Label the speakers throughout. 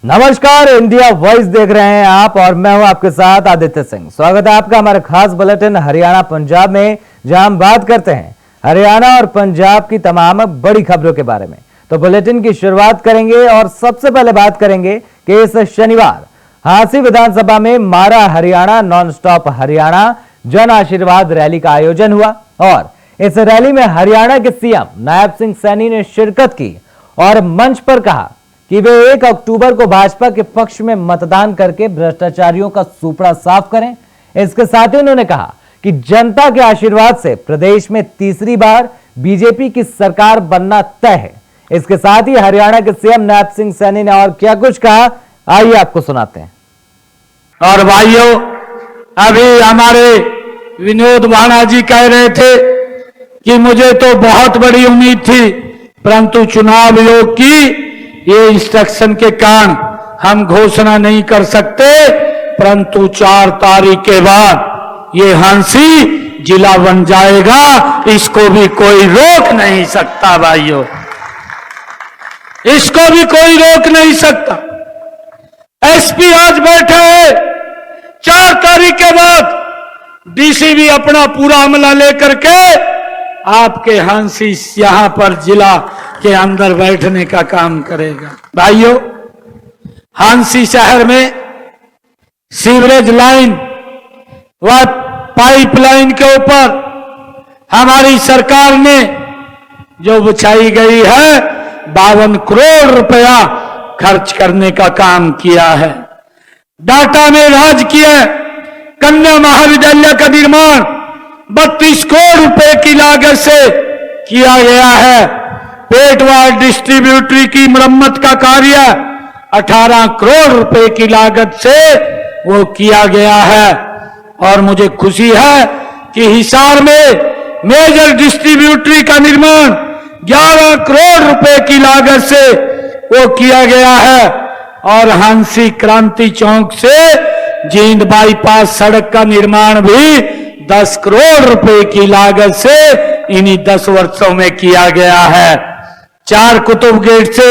Speaker 1: नमस्कार, India voice देख रहे हैं आप और मैं हूं आपके साथ आदित्य सिंह। स्वागत है आपका हमारे खास बुलेटिन हरियाणा पंजाब में, जहां हम बात करते हैं हरियाणा और पंजाब की तमाम बड़ी खबरों के बारे में। तो बुलेटिन की शुरुआत करेंगे और सबसे पहले बात करेंगे कि इस शनिवार हांसी विधानसभा में मारा Haryana non stop Haryana Jan Ashirwad rally का आयोजन हुआ और इस रैली में हरियाणा के सीएम नायब सिंह सैनी ने शिरकत की और मंच पर कहा कि वे 1 अक्टूबर को भाजपा के पक्ष में मतदान करके भ्रष्टाचारियों का सूपड़ा साफ करें। इसके साथ ही उन्होंने कहा कि जनता के आशीर्वाद से प्रदेश में तीसरी बार बीजेपी की सरकार बनना तय है। इसके साथ ही हरियाणा के सीएम नायब सिंह सैनी ने और क्या कुछ कहा, आइए आपको सुनाते हैं।
Speaker 2: और भाइयों, अभी हमारे विनोद भाना जी कह रहे थे कि मुझे तो बहुत बड़ी उम्मीद थी, परंतु चुनाव आयोग की ये इंस्ट्रक्शन के कारण हम घोषणा नहीं कर सकते, परंतु 4 तारीख के बाद ये हांसी जिला बन जाएगा, इसको भी कोई रोक नहीं सकता। भाइयों, इसको भी कोई रोक नहीं सकता। एसपी आज बैठा है, 4 तारीख के बाद डीसी भी अपना पूरा अमला लेकर के आपके हांसी यहां पर जिला के अंदर बैठने का काम करेगा। भाइयों, हांसी शहर में सीवरेज लाइन व पाइपलाइन के ऊपर हमारी सरकार ने जो बिछाई गई है 52 करोड़ रुपया खर्च करने का काम किया है। डाटा में राजकीय कन्या महाविद्यालय का निर्माण 32 करोड़ रुपए की लागत से किया गया है। पेटवार डिस्ट्रीब्यूटरी की मरम्मत का कार्य 18 करोड़ रुपए की लागत से वो किया गया है। और मुझे खुशी है कि हिसार में मेजर डिस्ट्रीब्यूटरी का निर्माण 11 करोड़ रुपए की लागत से वो किया गया है। और हांसी क्रांति चौक से जींद बाईपास सड़क का निर्माण भी 10 करोड़ रुपए की लागत से इन्हीं 10 वर्षों में किया गया है। 4 कुतुब गेट से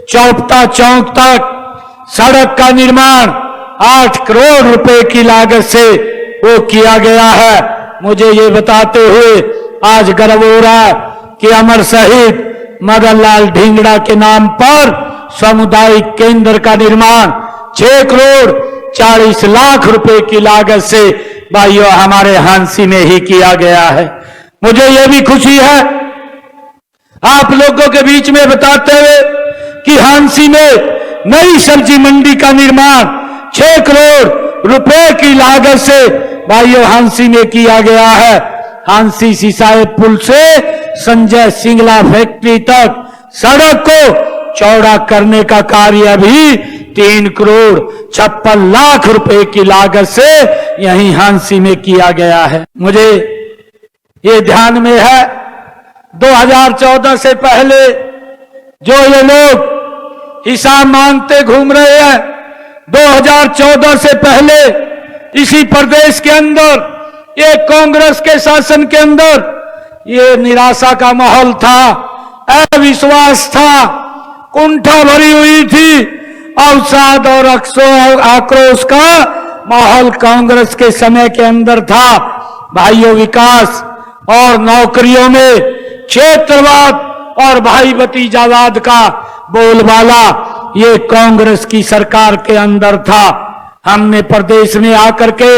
Speaker 2: चौपता चौक तक सड़क का निर्माण 8 करोड़ रुपए की लागत से वो किया गया है। मुझे ये बताते हुए आज गर्व हो रहा है कि अमर शहीद मदन लाल ढींगड़ा के नाम पर सामुदायिक केंद्र का निर्माण 6 करोड़ 40 लाख रुपए की लागत से भाइयों हमारे हांसी में ही किया गया है। मुझे यह भी खुशी है आप लोगों के बीच में बताते हुए कि हांसी में नई सब्जी मंडी का निर्माण 6 करोड़ रुपए की लागत से भाइयों हांसी में किया गया है। हांसी सिसाए पुल से संजय सिंगला फैक्ट्री तक सड़क को चौड़ा करने का कार्य भी 3 करोड़ 56 लाख रुपए की लागत से यहीं हांसी में किया गया है। मुझे ये ध्यान में है 2014 से पहले जो ये लोग हिसाब मांगते घूम रहे हैं, 2014 से पहले इसी प्रदेश के अंदर ये कांग्रेस के शासन के अंदर ये निराशा का माहौल था, अविश्वास था, कुंठा भरी हुई थी, अवसाद और आक्रोश का माहौल कांग्रेस के समय के अंदर था। भाइयों, विकास और नौकरियों में क्षेत्रवाद और भाई भतीजावाद का बोलबाला ये कांग्रेस की सरकार के अंदर था। हमने प्रदेश में आकर के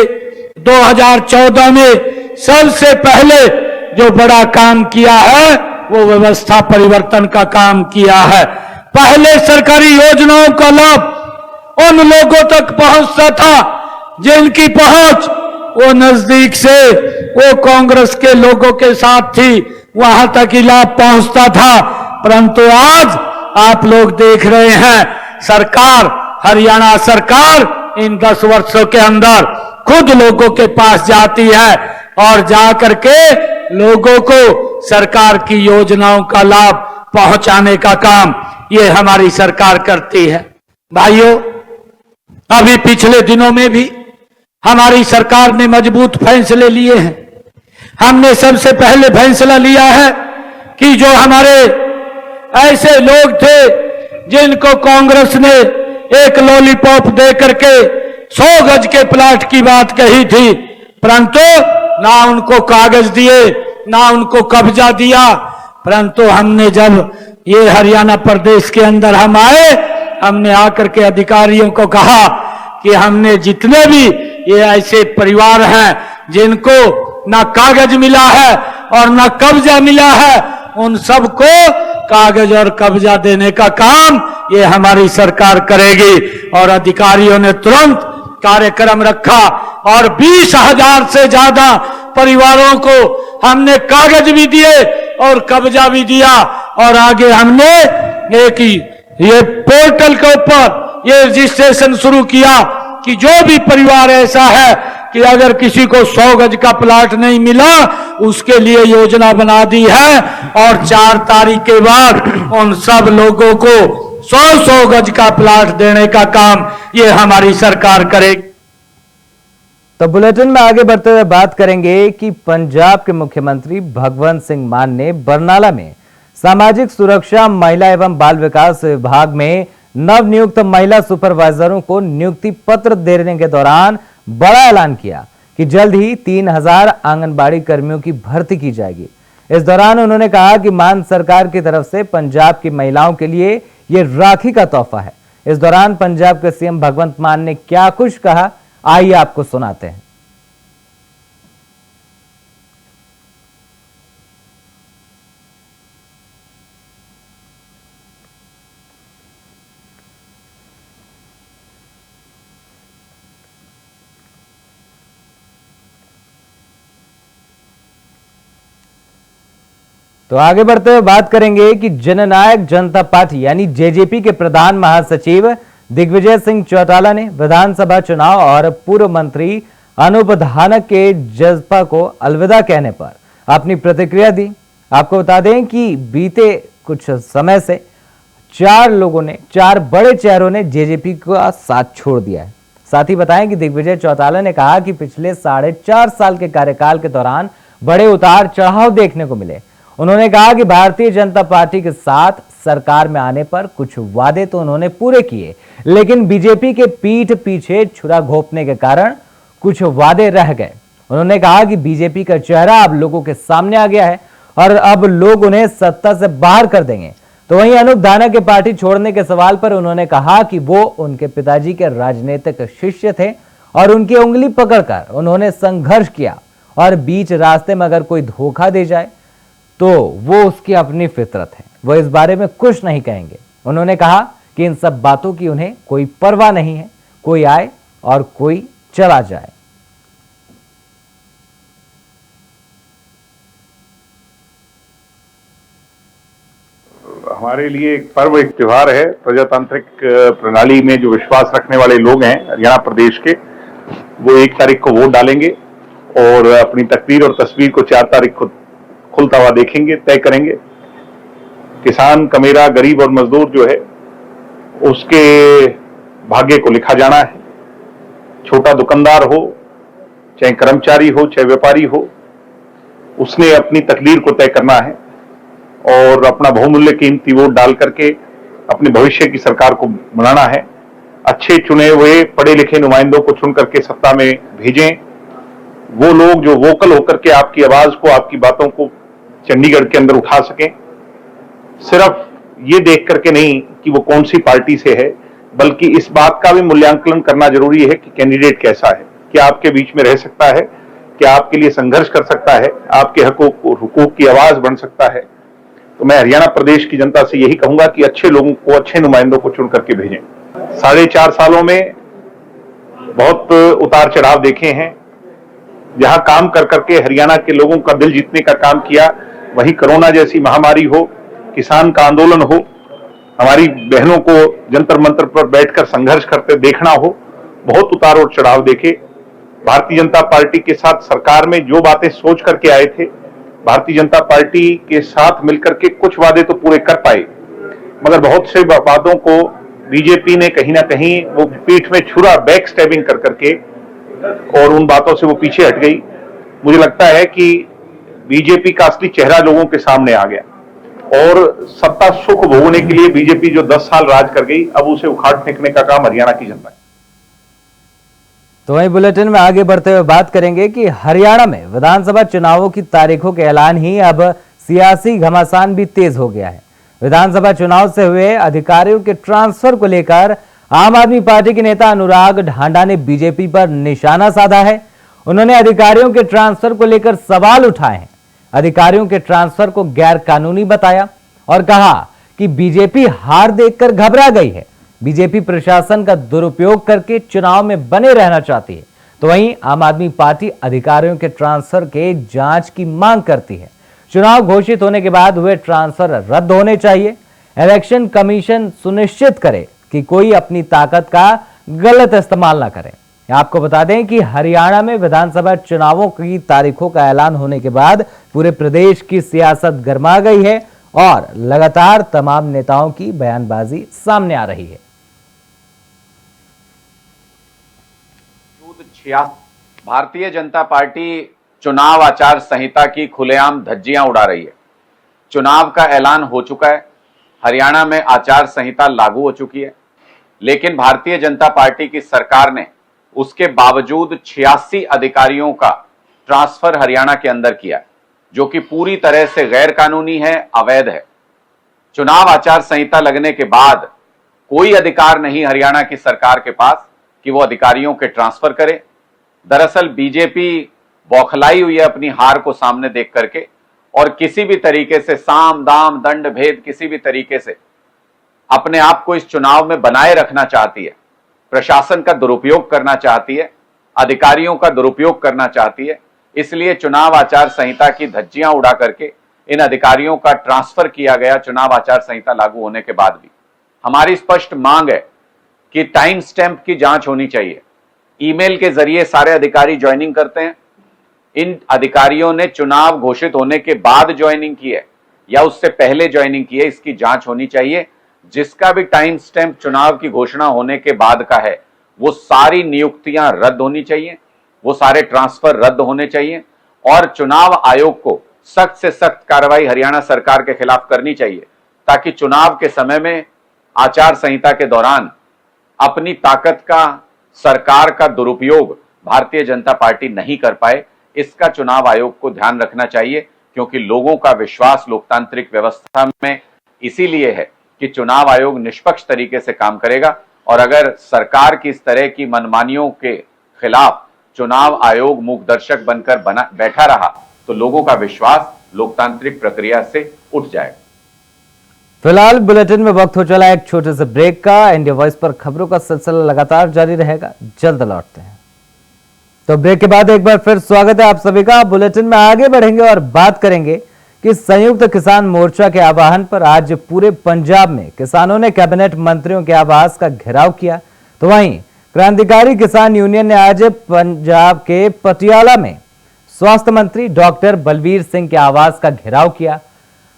Speaker 2: 2014 में सबसे पहले जो बड़ा काम किया है वो व्यवस्था परिवर्तन का काम किया है। पहले सरकारी योजनाओं का लाभ उन लोगों तक पहुंचता था जिनकी पहुंच वो नजदीक से वो कांग्रेस के लोगों के साथ थी, वहां तक ही लाभ पहुंचता था। परंतु आज आप लोग देख रहे हैं सरकार, हरियाणा सरकार इन 10 वर्षों के अंदर खुद लोगों के पास जाती है और जाकर के लोगों को सरकार की योजनाओं का लाभ पहुंचाने का काम ये हमारी सरकार करती है। भाइयों, अभी पिछले दिनों में भी हमारी सरकार ने मजबूत फैसले लिए हैं। हमने सबसे पहले फैसला लिया है कि जो हमारे ऐसे लोग थे जिनको कांग्रेस ने एक लॉलीपॉप दे करके 100 गज के प्लाट की बात कही थी, परंतु ना उनको कागज दिए, ना उनको कब्जा दिया। परंतु हमने जब ये हरियाणा प्रदेश के अंदर हम आए, हमने आकर के अधिकारियों को कहा कि हमने जितने भी ये ऐसे परिवार हैं जिनको ना कागज मिला है और ना कब्जा मिला है, उन सबको कागज और कब्जा देने का काम ये हमारी सरकार करेगी। और अधिकारियों ने तुरंत कार्यक्रम रखा और 20,000 से ज्यादा परिवारों को हमने कागज भी दिए और कब्जा भी दिया। और आगे हमने एक ये पोर्टल के ऊपर ये रजिस्ट्रेशन शुरू किया कि जो भी परिवार ऐसा है कि अगर किसी को 100 गज का प्लाट नहीं मिला, उसके लिए योजना बना दी है और 4 तारीख के बाद उन सब लोगों को 100 गज का प्लाट देने का काम ये हमारी सरकार करेगी।
Speaker 1: तो बुलेटिन में आगे बढ़ते हुए बात करेंगे कि पंजाब के मुख्यमंत्री भगवंत सिंह मान ने बरनाला में सामाजिक सुरक्षा, महिला एवं बाल विकास विभाग में नवनियुक्त महिला सुपरवाइजरों को नियुक्ति पत्र देने के दौरान बड़ा ऐलान किया कि जल्द ही 3000 आंगनबाड़ी कर्मियों की भर्ती की जाएगी। इस दौरान उन्होंने कहा कि मान सरकार की तरफ से पंजाब की महिलाओं के लिए यह राखी का तोहफा है। इस दौरान पंजाब के सीएम भगवंत मान ने क्या कुछ कहा, आइए आपको सुनाते हैं। तो आगे बढ़ते हुए बात करेंगे कि जननायक जनता पार्टी यानी जेजेपी के प्रधान महासचिव दिग्विजय सिंह चौटाला ने विधानसभा चुनाव और पूर्व मंत्री अनूप धानक के जज्बा को अलविदा कहने पर अपनी प्रतिक्रिया दी। आपको बता दें कि बीते कुछ समय से 4 बड़े चेहरों ने जेजेपी का साथ छोड़ दिया है। साथ ही बताएं कि दिग्विजय चौटाला ने कहा कि पिछले 4.5 साल के कार्यकाल के दौरान बड़े उतार चढ़ाव देखने को मिले। उन्होंने कहा कि भारतीय जनता पार्टी के साथ सरकार में आने पर कुछ वादे तो उन्होंने पूरे किए, लेकिन बीजेपी के पीठ पीछे छुरा घोंपने के कारण कुछ वादे रह गए। उन्होंने कहा कि बीजेपी का चेहरा अब लोगों के सामने आ गया है और अब लोग उन्हें सत्ता से बाहर कर देंगे। तो वहीं अनूप धानक के पार्टी छोड़ने के सवाल पर उन्होंने कहा कि वो उनके पिताजी के राजनीतिक शिष्य थे और उनकी उंगली पकड़कर उन्होंने संघर्ष किया और बीच रास्ते में अगर कोई धोखा दे जाए तो वो उसकी अपनी फितरत है, वो इस बारे में कुछ नहीं कहेंगे। उन्होंने कहा कि इन सब बातों की उन्हें कोई परवाह नहीं है, कोई आए और कोई चला जाए।
Speaker 3: हमारे लिए एक पर्व, एक त्योहार है। प्रजातांत्रिक प्रणाली में जो विश्वास रखने वाले लोग हैं हरियाणा प्रदेश के, वो 1 तारीख को वोट डालेंगे और अपनी तकदीर और तस्वीर को 4 तारीख को खुलता हुआ देखेंगे, तय करेंगे। किसान, कमेरा, गरीब और मजदूर जो है उसके भाग्य को लिखा जाना है। छोटा दुकानदार हो, चाहे कर्मचारी हो, चाहे व्यापारी हो, उसने अपनी तकदीर को तय करना है और अपना बहुमूल्य कीमती वोट डाल करके अपने भविष्य की सरकार को बनाना है। अच्छे चुने हुए पढ़े लिखे नुमाइंदों को चुन करके सत्ता में भेजें। वो लोग जो वोकल होकर के आपकी आवाज को, आपकी बातों को चंडीगढ़ के अंदर उठा सकें। सिर्फ ये देख करके नहीं कि वो कौन सी पार्टी से है, बल्कि इस बात का भी मूल्यांकन करना जरूरी है कि कैंडिडेट कैसा है, क्या आपके बीच में रह सकता है, क्या आपके लिए संघर्ष कर सकता है, आपके हुकूक की आवाज बन सकता है। तो मैं हरियाणा प्रदेश की जनता से यही कहूंगा कि अच्छे लोगों को, अच्छे नुमाइंदों को चुन करके भेजें। 4.5 सालों में बहुत उतार चढ़ाव देखे हैं। जहां काम कर करके हरियाणा के लोगों का दिल जीतने का काम किया, वहीं कोरोना जैसी महामारी हो, किसान का आंदोलन हो, हमारी बहनों को जंतर मंतर पर बैठकर संघर्ष करते देखना हो, बहुत उतार और चढ़ाव देखे। भारतीय जनता पार्टी के साथ सरकार में जो बातें सोच करके आए थे, भारतीय जनता पार्टी के साथ मिलकर के कुछ वादे तो पूरे कर पाए, मगर बहुत से वादों को बीजेपी ने कहीं ना कहीं वो पीठ में छुरा, बैक स्टैबिंग कर करके और उन बातों से वो पीछे हट गई। मुझे लगता है कि बीजेपी का असली चेहरा लोगों के सामने आ गया। और सत्ता सुख भोगने के लिए बीजेपी जो 10 साल राज कर गई, अब उसे उखाड़ फेंकने का काम हरियाणा की जनता है।
Speaker 1: तो वहीं बुलेटिन में आगे बढ़ते हुए बात करेंगे कि हरियाणा में विधानसभा चुनावों की तारीखों के ऐलान ही अब सियासी घमासान भी तेज हो गया है। विधानसभा चुनाव से हुए अधिकारियों के ट्रांसफर को लेकर आम आदमी पार्टी के नेता अनुराग ढांडा ने बीजेपी पर निशाना साधा है। उन्होंने अधिकारियों के ट्रांसफर को लेकर सवाल उठाए हैं। अधिकारियों के ट्रांसफर को गैर कानूनी बताया और कहा कि बीजेपी हार देखकर घबरा गई है। बीजेपी प्रशासन का दुरुपयोग करके चुनाव में बने रहना चाहती है। तो वहीं आम आदमी पार्टी अधिकारियों के ट्रांसफर के जांच की मांग करती है। चुनाव घोषित होने के बाद हुए ट्रांसफर रद्द होने चाहिए। इलेक्शन कमीशन सुनिश्चित करे कि कोई अपनी ताकत का गलत इस्तेमाल ना करे। आपको बता दें कि हरियाणा में विधानसभा चुनावों की तारीखों का ऐलान होने के बाद पूरे प्रदेश की सियासत गर्मा गई है और लगातार तमाम नेताओं की बयानबाजी सामने आ रही है।
Speaker 4: भारतीय जनता पार्टी चुनाव आचार संहिता की खुलेआम धज्जियां उड़ा रही है। चुनाव का ऐलान हो चुका है, हरियाणा में आचार संहिता लागू हो चुकी है, लेकिन भारतीय जनता पार्टी की सरकार ने उसके बावजूद 86 अधिकारियों का ट्रांसफर हरियाणा के अंदर किया, जो कि पूरी तरह से गैर कानूनी है, अवैध है। चुनाव आचार संहिता लगने के बाद कोई अधिकार नहीं हरियाणा की सरकार के पास कि वो अधिकारियों के ट्रांसफर करे। दरअसल बीजेपी बौखलाई हुई है अपनी हार को सामने देख करके और किसी भी तरीके से साम दाम दंड भेद किसी भी तरीके से अपने आप को इस चुनाव में बनाए रखना चाहती है। प्रशासन का दुरुपयोग करना चाहती है, अधिकारियों का दुरुपयोग करना चाहती है। इसलिए चुनाव आचार संहिता की धज्जियां उड़ा करके इन अधिकारियों का ट्रांसफर किया गया। चुनाव आचार संहिता लागू होने के बाद भी हमारी स्पष्ट मांग है कि टाइम स्टैंप की जांच होनी चाहिए। ईमेल के जरिए सारे अधिकारी ज्वाइनिंग करते हैं। इन अधिकारियों ने चुनाव घोषित होने के बाद ज्वाइनिंग की है या उससे पहले ज्वाइनिंग की है, इसकी जांच होनी चाहिए। जिसका भी टाइम स्टैंप चुनाव की घोषणा होने के बाद का है, वो सारी नियुक्तियां रद्द होनी चाहिए, वो सारे ट्रांसफर रद्द होने चाहिए और चुनाव आयोग को सख्त से सख्त कार्रवाई हरियाणा सरकार के खिलाफ करनी चाहिए, ताकि चुनाव के समय में आचार संहिता के दौरान अपनी ताकत का, सरकार का दुरुपयोग भारतीय जनता पार्टी नहीं कर पाए। इसका चुनाव आयोग को ध्यान रखना चाहिए, क्योंकि लोगों का विश्वास लोकतांत्रिक व्यवस्था में इसीलिए है कि चुनाव आयोग निष्पक्ष तरीके से काम करेगा। और अगर सरकार की इस तरह की मनमानियों के खिलाफ चुनाव आयोग मूकदर्शक बनकर बैठा रहा तो लोगों का विश्वास लोकतांत्रिक प्रक्रिया से उठ जाएगा।
Speaker 1: फिलहाल बुलेटिन में वक्त हो चला एक छोटे से ब्रेक का। इंडिया वॉइस पर खबरों का सिलसिला लगातार जारी रहेगा, जल्द लौटते हैं। तो ब्रेक के बाद एक बार फिर स्वागत है आप सभी का। बुलेटिन में आगे बढ़ेंगे और बात करेंगे कि संयुक्त किसान मोर्चा के आह्वान पर आज पूरे पंजाब में किसानों ने कैबिनेट मंत्रियों के आवास का घेराव किया। तो वहीं क्रांतिकारी किसान यूनियन ने आज पंजाब के पटियाला में स्वास्थ्य मंत्री डॉक्टर बलवीर सिंह के आवास का घेराव किया।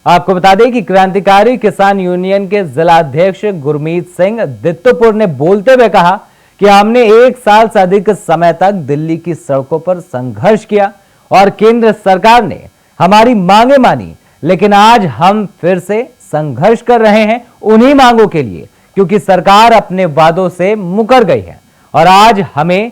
Speaker 1: आपको बता दें कि क्रांतिकारी किसान यूनियन के जिलाध्यक्ष गुरमीत सिंह दित्तपुर ने बोलते हुए कहा कि हमने 1 साल से अधिक समय तक दिल्ली की सड़कों पर संघर्ष किया और केंद्र सरकार ने हमारी मांगे मानी, लेकिन आज हम फिर से संघर्ष कर रहे हैं उन्हीं मांगों के लिए, क्योंकि सरकार अपने वादों से मुकर गई है और आज हमें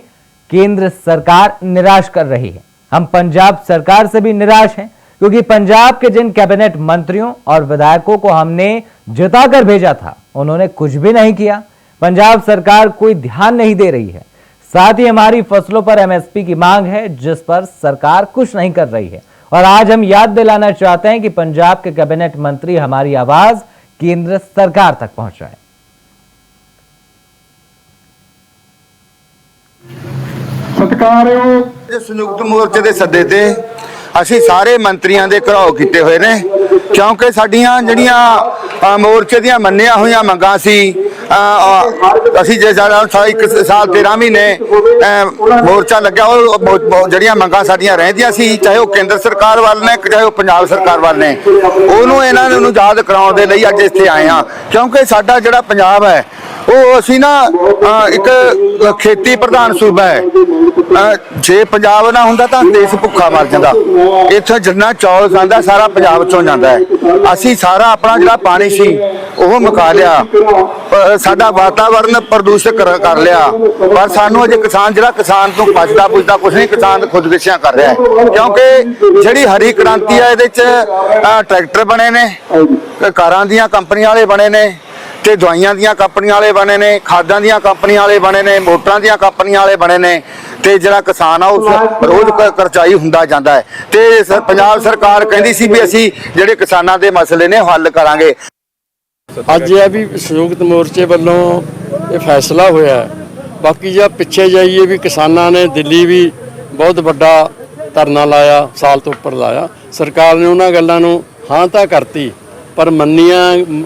Speaker 1: केंद्र सरकार निराश कर रही है। हम पंजाब सरकार से भी निराश हैं, क्योंकि पंजाब के जिन कैबिनेट मंत्रियों और विधायकों को हमने जिताकर भेजा था, उन्होंने कुछ भी नहीं किया। पंजाब सरकार कोई ध्यान नहीं दे रही है। साथ ही हमारी फसलों पर एमएसपी की मांग है, जिस पर सरकार कुछ नहीं कर रही है। और आज हम याद दिलाना चाहते हैं कि पंजाब के कैबिनेट मंत्री हमारी आवाज केंद्र सरकार तक पहुंचाए।
Speaker 5: सत्कारयोग संयुक्त मोर्चे ਦੇ ਸੱਦੇ ਤੇ ਅਸੀਂ ਸਾਰੇ ਮੰਤਰੀਆਂ ਦੇ ਘਰਾਓ ਕੀਤੇ ਹੋਏ ਨੇ, ਕਿਉਂਕਿ ਸਾਡੀਆਂ ਜਿਹੜੀਆਂ ਮੋਰਚੇ ਦੀਆਂ ਮੰਨੀਆਂ ਹੋਈਆਂ ਮੰਗਾਂ ਸੀ। ਅਸੀਂ ਜੇ ਸਾਡਾ 1 ਸਾਲ 13 ਮਹੀਨੇ ਮੋਰਚਾ ਲੱਗਿਆ, ਉਹ ਜਿਹੜੀਆਂ ਮੰਗਾਂ ਸਾਡੀਆਂ ਰਹਿੰਦੀਆਂ ਸੀ, ਚਾਹੇ ਉਹ ਕੇਂਦਰ ਸਰਕਾਰ ਵੱਲ ਨੇ ਚਾਹੇ ਉਹ ਪੰਜਾਬ ਸਰਕਾਰ ਵੱਲ ਨੇ, ਉਹਨੂੰ ਇਹਨਾਂ ਨੂੰ ਯਾਦ ਕਰਾਉਣ ਦੇ ਲਈ ਅੱਜ ਇੱਥੇ ਆਏ ਹਾਂ। ਕਿਉਂਕਿ ਸਾਡਾ ਜਿਹੜਾ ਪੰਜਾਬ ਹੈ ਉਹ ਅਸੀਂ ਨਾ ਇੱਕ ਖੇਤੀ ਪ੍ਰਧਾਨ ਸੂਬਾ ਹੈ। ਜੇ ਪੰਜਾਬ ਨਾ ਹੁੰਦਾ ਤਾਂ ਦੇਸ਼ ਭੁੱਖਾ ਮਰ ਜਾਂਦਾ। ਇੱਥੇ ਜਿੰਨਾ ਚੌਲ ਜਾਂਦਾ ਸਾਰਾ ਪੰਜਾਬ ਚੋਂ ਜਾਂਦਾ ਹੈ। ਅਸੀਂ ਸਾਰਾ ਆਪਣਾ ਜਿਹੜਾ ਪਾਣੀ ਸੀ ਉਹ ਮੁਕਾ ਲਿਆ, ਸਾਡਾ ਵਾਤਾਵਰਨ ਪ੍ਰਦੂਸ਼ਿਤ ਕਰ ਲਿਆ। ਪਰ ਸਾਨੂੰ ਅਜੇ ਕਿਸਾਨ ਤੋਂ ਬਚਦਾ ਪੁੱਛਦਾ ਕੁਛ ਨਹੀਂ, ਕਿਸਾਨ ਖੁਦਕੁਸ਼ੀਆਂ ਕਰ ਰਿਹਾ ਹੈ। ਕਿਉਂਕਿ ਜਿਹੜੀ ਹਰੀ ਕ੍ਰਾਂਤੀ ਹੈ ਇਹਦੇ 'ਚ ਟਰੈਕਟਰ ਬਣੇ ਨੇ, ਕਾਰਾਂ ਦੀਆਂ ਕੰਪਨੀਆਂ ਵਾਲੇ ਬਣੇ ਨੇ, ਤੇ ਦਵਾਈਆਂ ਦੀਆਂ ਕੰਪਨੀਆਂ ਵਾਲੇ ਬਣੇ ਨੇ, ਖਾਦਾਂ ਦੀਆਂ ਕੰਪਨੀਆਂ ਵਾਲੇ ਬਣੇ ਨੇ, ਮੋਟਰਾਂ ਦੀਆਂ ਕੰਪਨੀਆਂ ਵਾਲੇ ਬਣੇ ਨੇ, ਤੇ ਜਿਹੜਾ ਕਿਸਾਨ ਆ ਉਹ ਰੋਜ਼ ਕਰਜ਼ਾਈ ਹੁੰਦਾ ਜਾਂਦਾ ਹੈ। ਤੇ ਪੰਜਾਬ ਸਰਕਾਰ ਕਹਿੰਦੀ ਸੀ ਵੀ ਅਸੀਂ ਜਿਹੜੇ ਕਿਸਾਨਾਂ ਦੇ ਮਸਲੇ ਨੇ ਹੱਲ ਕਰਾਂਗੇ।
Speaker 6: ਅੱਜ ਇਹ ਵੀ ਸੰਯੁਕਤ ਮੋਰਚੇ ਵੱਲੋਂ ਇਹ ਫੈਸਲਾ ਹੋਇਆ। ਬਾਕੀ ਜੇ ਪਿੱਛੇ ਜਾਈਏ ਵੀ ਕਿਸਾਨਾਂ ਨੇ ਦਿੱਲੀ ਵੀ ਬਹੁਤ ਵੱਡਾ ਧਰਨਾ ਲਾਇਆ, ਸਾਲ ਤੋਂ ਉੱਪਰ ਲਾਇਆ। ਸਰਕਾਰ ਨੇ ਉਹਨਾਂ ਗੱਲਾਂ ਨੂੰ ਹਾਂ ਤਾਂ ਕਰਤੀ ਪਰ ਮੰਨੀਆਂ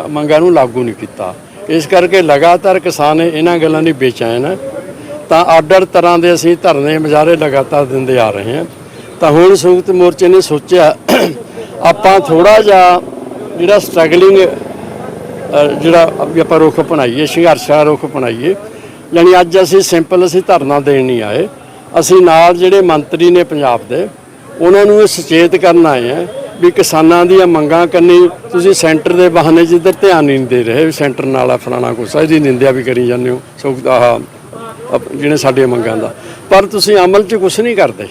Speaker 6: ਮੰਗਾਂ ਨੂੰ ਲਾਗੂ ਨਹੀਂ ਕੀਤਾ। ਇਸ ਕਰਕੇ ਲਗਾਤਾਰ ਕਿਸਾਨ ਇਹਨਾਂ ਗੱਲਾਂ ਦੀ ਬੇਚੈਨ ਹੈ। ਤਾਂ ਆਰਡਰ ਤਰ੍ਹਾਂ ਦੇ ਅਸੀਂ ਧਰਨੇ ਮੁਜ਼ਾਹਰੇ ਲਗਾਤਾਰ ਦਿੰਦੇ ਆ ਰਹੇ ਹਾਂ। ਤਾਂ ਹੁਣ ਸੰਯੁਕਤ ਮੋਰਚੇ ਨੇ ਸੋਚਿਆ ਆਪਾਂ ਥੋੜਾ ਜਿਹਾ ਜਿਹੜਾ ਸਟਰਗਲਿੰਗ ਜਿਹੜਾ ਆਪਾਂ ਰੁਖ ਅਪਣਾਈਏ, ਸੰਘਰਸ਼ ਦਾ ਰੁਖ ਅਪਣਾਈਏ। ਯਾਨੀ ਅੱਜ ਅਸੀਂ ਸਿੰਪਲ ਧਰਨਾ ਦੇਣ ਨਹੀਂ ਆਏ। ਅਸੀਂ ਨਾਲ ਜਿਹੜੇ ਮੰਤਰੀ ਨੇ ਪੰਜਾਬ ਦੇ ਉਹਨਾਂ ਨੂੰ ਸੁਚੇਤ ਕਰਨ ਆਏ ਹਾਂ ਵੀ ਕਿਸਾਨਾਂ ਦੀਆਂ ਮੰਗਾਂ ਕੰਨੀ ਤੁਸੀਂ ਸੈਂਟਰ ਦੇ ਬਹਾਨੇ ਜਿੱਧਰ ਧਿਆਨ ਨਹੀਂ ਦੇ ਰਹੇ, ਸੈਂਟਰ ਨਾਲ ਫਲਾਣਾ ਕੁਛ ਇਹਦੀ ਨਿੰਦਿਆ ਵੀ ਕਰੀ ਜਾਂਦੇ ਹੋ ਜਿਹੜੇ ਸਾਡੀਆਂ ਮੰਗਾਂ ਦਾ, ਪਰ ਤੁਸੀਂ ਅਮਲ 'ਚ ਕੁਛ ਨਹੀਂ ਕਰਦੇ।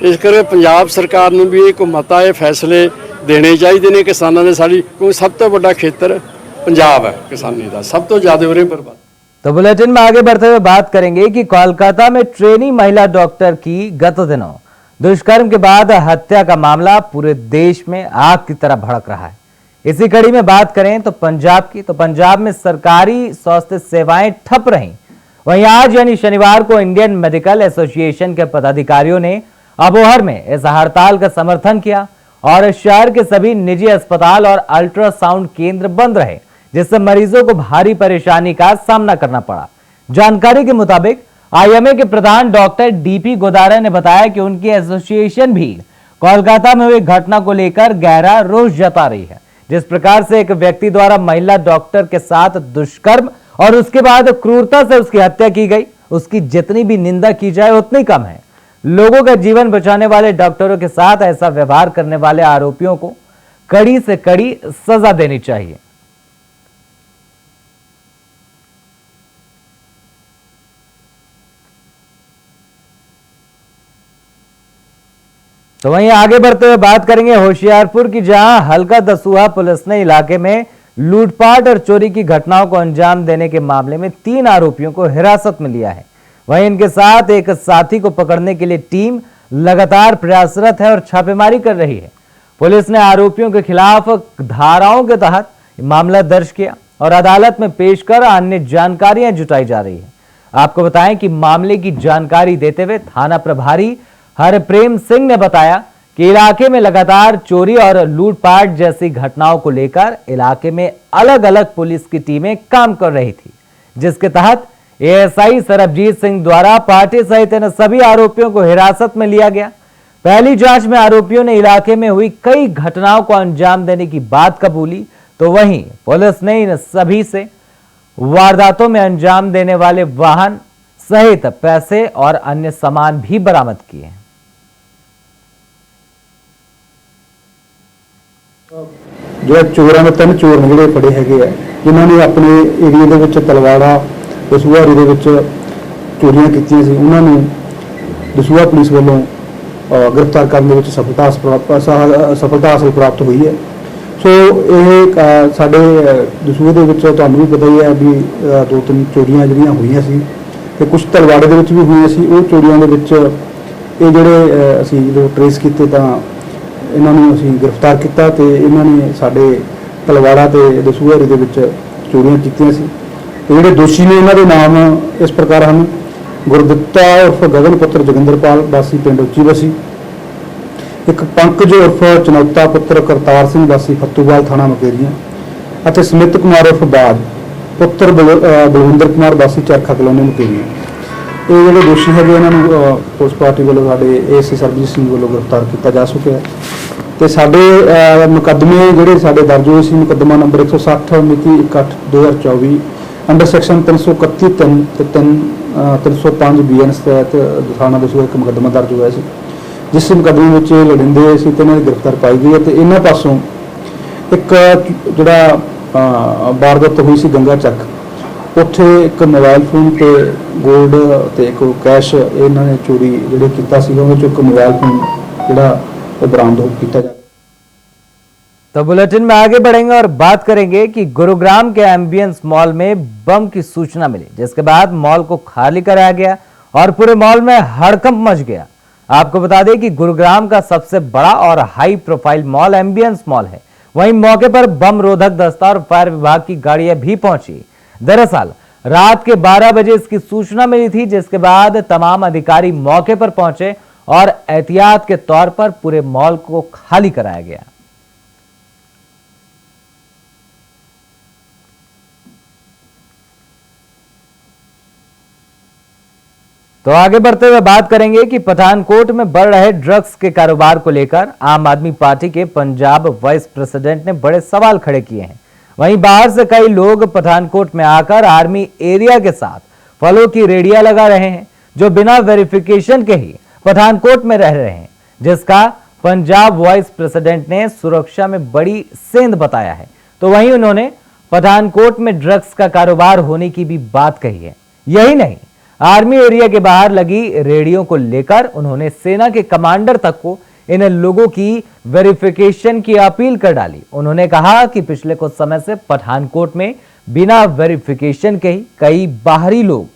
Speaker 6: ਇਸ ਕਰਕੇ ਪੰਜਾਬ ਸਰਕਾਰ ਨੂੰ ਵੀ ਇੱਕ ਮਤਾ ਇਹ ਫੈਸਲੇ ਦੇਣੇ ਚਾਹੀਦੇ ਨੇ ਕਿਸਾਨਾਂ ਦੇ। ਸਾਡੀ ਕਿਉਂਕਿ ਸਭ ਤੋਂ ਵੱਡਾ ਖੇਤਰ पंजाब है किसानी का, सब तो ज्यादा हो रहे बर्बाद।
Speaker 1: तो बुलेटिन में आगे बढ़ते हुए बात करेंगे कि कोलकाता में ट्रेनी महिला डॉक्टर की गत दिनों दुष्कर्म के बाद हत्या का मामला पूरे देश में आग की तरह भड़क रहा है। इसी कड़ी में बात करें तो पंजाब की, तो पंजाब में सरकारी स्वास्थ्य सेवाएं ठप रहीं। वहीं आज यानी शनिवार को इंडियन मेडिकल एसोसिएशन के पदाधिकारियों ने अबोहर में इस हड़ताल का समर्थन किया और शहर के सभी निजी अस्पताल और अल्ट्रासाउंड केंद्र बंद रहे, जिससे मरीजों को भारी परेशानी का सामना करना पड़ा। जानकारी के मुताबिक आईएमए के प्रधान डॉक्टर डीपी गोदारा ने बताया कि उनकी एसोसिएशन भी कोलकाता में हुई घटना को लेकर गहरा रोष जता रही है। जिस प्रकार से एक व्यक्ति द्वारा महिला डॉक्टर के साथ दुष्कर्म और उसके बाद क्रूरता से उसकी हत्या की गई, उसकी जितनी भी निंदा की जाए उतनी कम है। लोगों का जीवन बचाने वाले डॉक्टरों के साथ ऐसा व्यवहार करने वाले आरोपियों को कड़ी से कड़ी सजा देनी चाहिए। तो वहीं आगे बढ़ते हुए बात करेंगे होशियारपुर की, जहां हल्का दसूहा पुलिस ने इलाके में लूटपाट और चोरी की घटनाओं को अंजाम देने के मामले में 3 आरोपियों को हिरासत में लिया है। वहीं इनके साथ एक साथी को पकड़ने के लिए टीम लगातार प्रयासरत है और छापेमारी कर रही है। पुलिस ने आरोपियों के खिलाफ धाराओं के तहत मामला दर्ज किया और अदालत में पेश कर अन्य जानकारियां जुटाई जा रही है। आपको बताएं कि मामले की जानकारी देते हुए थाना प्रभारी हरप्रेम सिंह ने बताया कि इलाके में लगातार चोरी और लूटपाट जैसी घटनाओं को लेकर इलाके में अलग अलग पुलिस की टीमें काम कर रही थी, जिसके तहत एएसआई सरबजीत सिंह द्वारा पार्टी सहित इन सभी आरोपियों को हिरासत में लिया गया। पहली जांच में आरोपियों ने इलाके में हुई कई घटनाओं को अंजाम देने की बात कबूली, तो वहीं पुलिस ने इन सभी से वारदातों में अंजाम देने वाले वाहन सहित पैसे और अन्य सामान भी बरामद किए हैं।
Speaker 7: जो चोरों में 3 चोर ने जो फड़े है जिन्होंने अपने एरिए के तलवाड़ा दसूहा एरिए के चोरियां की उन्होंने दसूहा पुलिस वालों गिरफ्तार करने में सफलता हासिल प्राप्त हुई है। सो ये साढ़े दसूहे के भी पता ही है भी 2-3 चोरियां जिहड़ियां हुई सी ते कुछ तलवाड़े के भी हुई सी। वो चोरियां ये जोड़े असी जो ट्रेस किए तो इन्होंने असी गिरफ्तार किया तो इन्होंने साढ़े तलवाड़ा तो दसूहा एरिए के चोरियां कीतियां सी। जोड़े दोषी ने इन्होंने नाम इस प्रकार हैं गुरदित्ता उर्फ गगन पुत्र जोगिंदरपाल वासी पिंड उची बसी, एक पंकज उर्फ चनौता पुत्र करतार सिंह वासी फतूवाल थाना मकेरिया, और स्मित कुमार उर्फ बाज पुत्र बलविंदर कुमार वासी चरखा कलोनी मकेरिया। ये जोड़े दोषी है इन्होंने पुलिस पार्टी वालों साढ़े एएसआई सरबजीत सिंह वालों गिरफ्तार किया जा चुका है। तो साढ़े मुकदमे जोड़े साढ़े दर्ज हुए सी, मुकदमा नंबर 160 मिति 1/8/2024 अंडर सैक्शन 331 ਤੇ 305 BNS ਤਹਿਤ ਥਾਣਾ ਦਸੂਹਾ ਇੱਕ ਮੁਕੱਦਮਾ ਦਰਜ ਹੋਇਆ ਸੀ, ਜਿਸ ਮੁਕੱਦਮੇ ਵਿੱਚ ਲੜਿੰਦੇ ਸੀ ਤੇ ਇਹਨਾਂ ਦੀ ਗ੍ਰਿਫਤਾਰ ਪਾਈ ਗਈ ਹੈ ਤੇ ਇਹਨਾਂ ਪਾਸੋਂ ਇੱਕ ਜਿਹੜਾ ਵਾਰਦਾਤ ਹੋਈ ਸੀ ਗੰਗਾ ਚੱਕ, ਉੱਥੇ ਇੱਕ मोबाइल फोन ਤੇ गोल्ड ਤੇ ਇੱਕ कैश ਇਹਨਾਂ ने चोरी ਜਿਹੜੇ ਕੀਤਾ ਸੀ, ਉਹਦੇ ਚੋਂ ਇੱਕ मोबाइल फोन ਜਿਹੜਾ ਉਹ ਬਰਾਮਦ ਕੀਤਾ ਗਿਆ।
Speaker 1: तो बुलेटिन में आगे बढ़ेंगे और बात करेंगे कि गुरुग्राम के एम्बियंस मॉल में बम की सूचना मिली, जिसके बाद मॉल को खाली कराया गया और पूरे मॉल में हड़कंप मच गया। आपको बता दें कि गुरुग्राम का सबसे बड़ा और high profile mall ambience mall है। वहीं मौके पर बम रोधक दस्ता और फायर विभाग की गाड़ियां भी पहुंची। दरअसल रात के 12 बजे इसकी सूचना मिली थी, जिसके बाद तमाम अधिकारी मौके पर पहुंचे और एहतियात के तौर पर पूरे मॉल को खाली कराया गया। तो आगे बढ़ते हुए बात करेंगे कि पठानकोट में बढ़ रहे ड्रग्स के कारोबार को लेकर आम आदमी पार्टी के पंजाब वाइस प्रेसिडेंट ने बड़े सवाल खड़े किए हैं। वहीं बाहर से कई लोग पठानकोट में आकर आर्मी एरिया के साथ फलों की रेडियां लगा रहे हैं, जो बिना वेरिफिकेशन के ही पठानकोट में रह रहे हैं, जिसका पंजाब वाइस प्रेसिडेंट ने सुरक्षा में बड़ी सेंध बताया है। तो वहीं उन्होंने पठानकोट में ड्रग्स का कारोबार होने की भी बात कही है। यही नहीं, आर्मी एरिया के बाहर लगी रेडियो को लेकर उन्होंने सेना के कमांडर तक को इन लोगों की वेरिफिकेशन की अपील कर डाली। उन्होंने कहा कि पिछले कुछ समय से पठानकोट में बिना वेरिफिकेशन के ही कई बाहरी लोग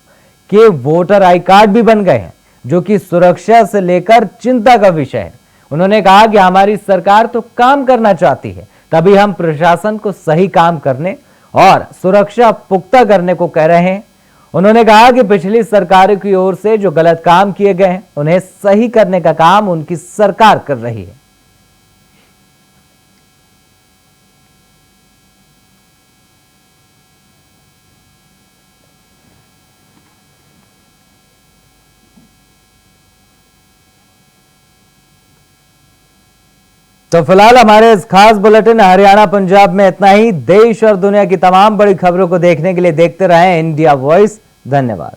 Speaker 1: के वोटर आई कार्ड भी बन गए हैं, जो कि सुरक्षा से लेकर चिंता का विषय है। उन्होंने कहा कि हमारी सरकार तो काम करना चाहती है, तभी हम प्रशासन को सही काम करने और सुरक्षा पुख्ता करने को कह रहे हैं। उन्होंने कहा कि पिछली सरकार की ओर से जो गलत काम किए गए हैं, उन्हें सही करने का काम उनकी सरकार कर रही है। तो फिलहाल हमारे इस खास बुलेटिन हरियाणा पंजाब में इतना ही। देश और दुनिया की तमाम बड़ी खबरों को देखने के लिए देखते रहें इंडिया वॉइस। धन्यवाद।